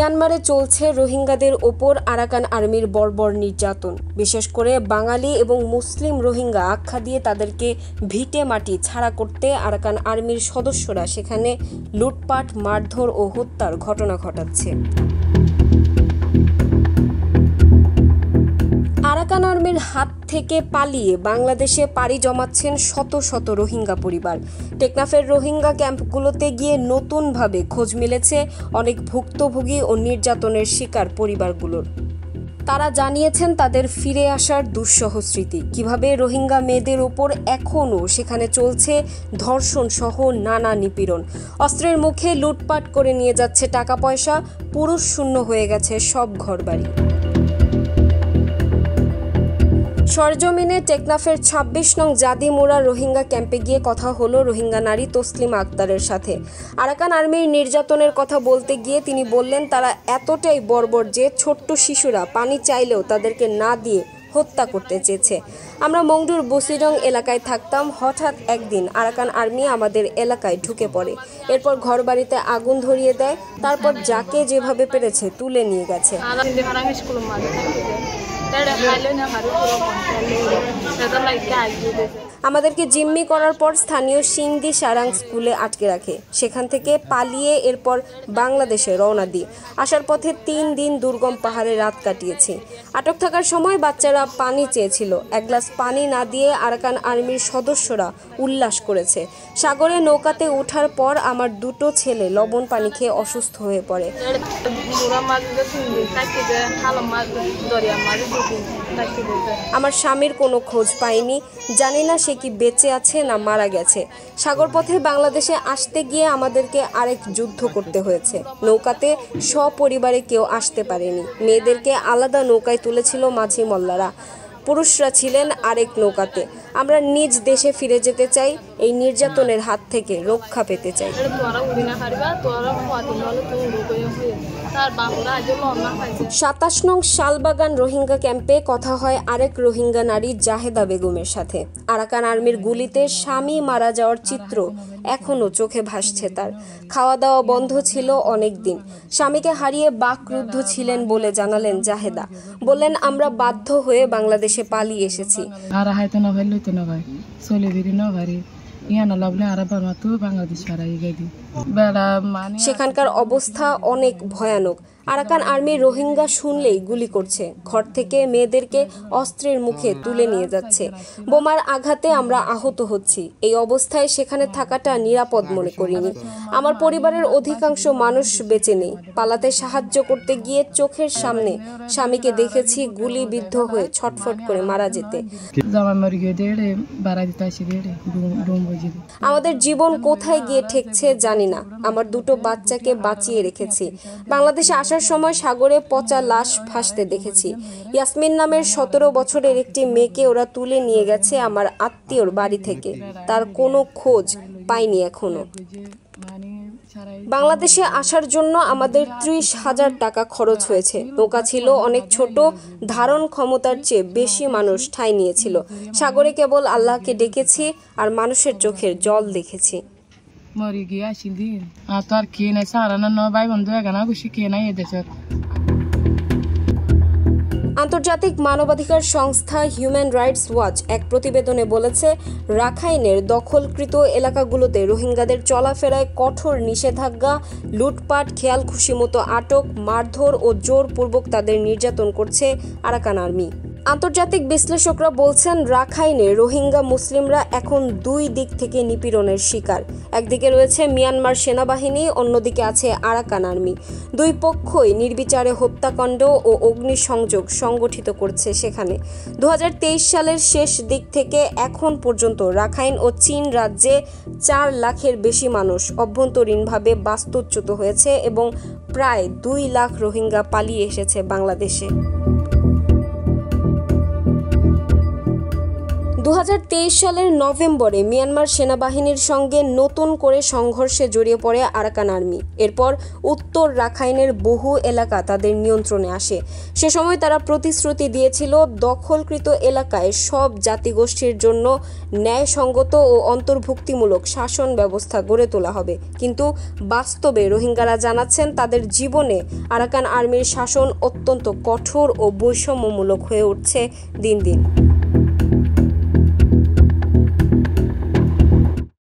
মিয়ানমারে চলছে রোহিঙ্গাদের ওপর আরাকান আর্মির বর্বর নির্যাতন। বিশেষ করে বাঙালি এবং মুসলিম রোহিঙ্গা আখ্যা দিয়ে তাদেরকে ভিটে মাটি ছাড়া করতে আরাকান আর্মির সদস্যরা সেখানে লুটপাট, মারধর ও হত্যার ঘটনা ঘটাচ্ছে। আরাকান আর্মির হাত থেকে পালিয়ে বাংলাদেশে পাড়ি জমাচ্ছেন শত শত রোহিঙ্গা পরিবার। টেকনাফের রোহিঙ্গা ক্যাম্পগুলোতে গিয়ে নতুনভাবে খোঁজ মিলেছে অনেক ভুক্তভোগী ও নির্যাতনের শিকার পরিবারগুলোর। তারা জানিয়েছেন তাদের ফিরে আসার দুঃসহ স্মৃতি, কিভাবে রোহিঙ্গা মেয়েদের ওপর এখনও সেখানে চলছে ধর্ষণ সহ নানা নিপীড়ন। অস্ত্রের মুখে লুটপাট করে নিয়ে যাচ্ছে টাকা পয়সা, পুরুষ শূন্য হয়ে গেছে সব ঘরবাড়ি। সরজমিনে টেকনাফের ২৬ নং জাদিমুরা রোহিঙ্গা ক্যাম্পে গিয়ে কথা হলো রোহিঙ্গা নারী তসলিমা আক্তারের সাথে। আরাকান আর্মির নির্যাতনের কথা বলতে গিয়ে তিনি বললেন, তারা এতটাই বর্বর যে ছোট্ট শিশুরা পানি চাইলেও তাদেরকে না দিয়ে হত্যা করতে চেয়েছে। আমরা মংডুর বসিরং এলাকায় থাকতাম। হঠাৎ একদিন আরাকান আর্মি আমাদের এলাকায় ঢুকে পড়ে। এরপর ঘরবাড়িতে আগুন ধরিয়ে দেয়। তারপর যাকে যেভাবে পেরেছে তুলে নিয়ে গেছে। আমাদেরকে জিম্মি করার পর স্থানীয় সিংদি সারাং স্কুলে আটকে রাখে। সেখান থেকে পালিয়ে এরপর বাংলাদেশে রওনা দিই। আসার পথে ৩ দিন দুর্গম পাহাড়ে রাত কাটিয়েছি। আটক থাকার সময় বাচ্চারা পানি চেয়েছিল। এক গ্লাস পানি না দিয়ে আরাকান আর্মির সদস্যরা উল্লাস করেছে। সাগরে নৌকাতে ওঠার পর আমার 2টো ছেলে লবণ পানি খেয়ে অসুস্থ হয়ে পড়ে। আমার স্বামীর কোনো খোঁজ পাইনি, জানি না সে কি বেঁচে আছে না মারা গেছে। সাগর পথে বাংলাদেশে আসতে গিয়ে আমাদেরকে আরেক যুদ্ধ করতে হয়েছে। নৌকাতে সপরিবারে কেউ আসতে পারেনি। মেয়েদেরকে আলাদা নৌকায় তুলেছিল মাঝি মোল্লারা, পুরুষরা ছিলেন আরেক নৌকাতে। আমরা নিজ দেশে ফিরে যেতে চাই, এই নির্যাতনের হাত থেকে রক্ষা পেতে চাই। ২৭ নং শালবাগান রোহিঙ্গা ক্যাম্পে কথা হয় আরেক রোহিঙ্গা নারী জাহেদা বেগমের সাথে। আরাকান আর্মির গুলিতে স্বামী মারা যাওয়ার চিত্র এখনও চোখে ভাসছে তার। খাওয়া দাওয়া বন্ধ ছিল অনেক দিন। স্বামীকে হারিয়ে বাকরুদ্ধ ছিলেন বলে জানালেন জাহেদা। বললেন, আমরা বাধ্য হয়ে বাংলাদেশে পালিয়ে এসেছি। সেখানকার অবস্থা অনেক ভয়ানক। আরাকান আর্মি রোহিঙ্গা শুনলেই গুলি করছে। ঘর থেকে মেয়েদেরকে অস্ত্রের মুখে তুলে নিয়ে যাচ্ছে। বোমার আঘাতে আমরা আহত হচ্ছি। এই অবস্থায় সেখানে থাকাটা নিরাপদ মনে করিনি। আমার পরিবারের অধিকাংশ মানুষ বেঁচে নেই। পালাতে সাহায্য করতে গিয়ে চোখের সামনে স্বামীকে দেখেছি গুলিবিদ্ধ হয়ে ছটফট করে মারা যেতে। আমাদের জীবন কোথায় গিয়ে ঠেকছে জানি না। আমার 2টো বাচ্চাকে বাঁচিয়ে রেখেছি। বাংলাদেশে আসার সময় সাগরে পচা লাশ ভাসতে দেখেছি। ইয়াসমিন নামের 17 বছরের একটি মেয়েকে ওরা তুলে নিয়ে গেছে আমার আত্মীয়র বাড়ি থেকে। তার কোনো খোঁজ পাইনি এখনো। বাংলাদেশে আসার জন্য আমাদের 30,000 টাকা খরচ হয়েছে। নৌকা ছিল অনেক ছোট, ধারণ ক্ষমতার চেয়ে বেশি মানুষ ঠাঁই নিয়েছিল। সাগরে কেবল আল্লাহকে ডেকেছি আর মানুষের চোখের জল দেখেছি। আন্তর্জাতিক মানবাধিকার সংস্থা হিউম্যান রাইটস ওয়াচ এক প্রতিবেদনে বলেছে, রাখাইনের দখলকৃত এলাকাগুলোতে রোহিঙ্গাদের চলাফেরায় কঠোর নিষেধাজ্ঞা, লুটপাট, খেয়াল খুশি মতো আটক, মারধর ও জোরপূর্বক তাদের নির্যাতন করছে আরাকান আর্মি। আন্তর্জাতিক বিশ্লেষকরা বলছেন, রাখাইনে রোহিঙ্গা মুসলিমরা এখন 2 দিক থেকে নিপীড়নের শিকার। একদিকে রয়েছে মিয়ানমার সেনাবাহিনী, অন্যদিকে আছে আরাকান আর্মি। 2 পক্ষই নির্বিচারে হত্যাকাণ্ড ও অগ্নিসংযোগ সংগঠিত করছে সেখানে। 2023 সালের শেষ দিক থেকে এখন পর্যন্ত রাখাইন ও চীন রাজ্যে 4 লাখের বেশি মানুষ অভ্যন্তরীণভাবে বাস্তুচ্যুত হয়েছে এবং প্রায় 2 লাখ রোহিঙ্গা পালিয়ে এসেছে বাংলাদেশে। 2023 সালের নভেম্বরে মিয়ানমার সেনাবাহিনীর সঙ্গে নতুন করে সংঘর্ষে জড়িয়ে পড়ে আরাকান আর্মি। এরপর উত্তর রাখাইনের বহু এলাকা তাদের নিয়ন্ত্রণে আসে। সে সময় তারা প্রতিশ্রুতি দিয়েছিল দখলকৃত এলাকায় সব জাতিগোষ্ঠীর জন্য ন্যায়সঙ্গত ও অন্তর্ভুক্তিমূলক শাসন ব্যবস্থা গড়ে তোলা হবে। কিন্তু বাস্তবে রোহিঙ্গারা জানাচ্ছেন তাদের জীবনে আরাকান আর্মির শাসন অত্যন্ত কঠোর ও বৈষম্যমূলক হয়ে উঠছে দিন দিন।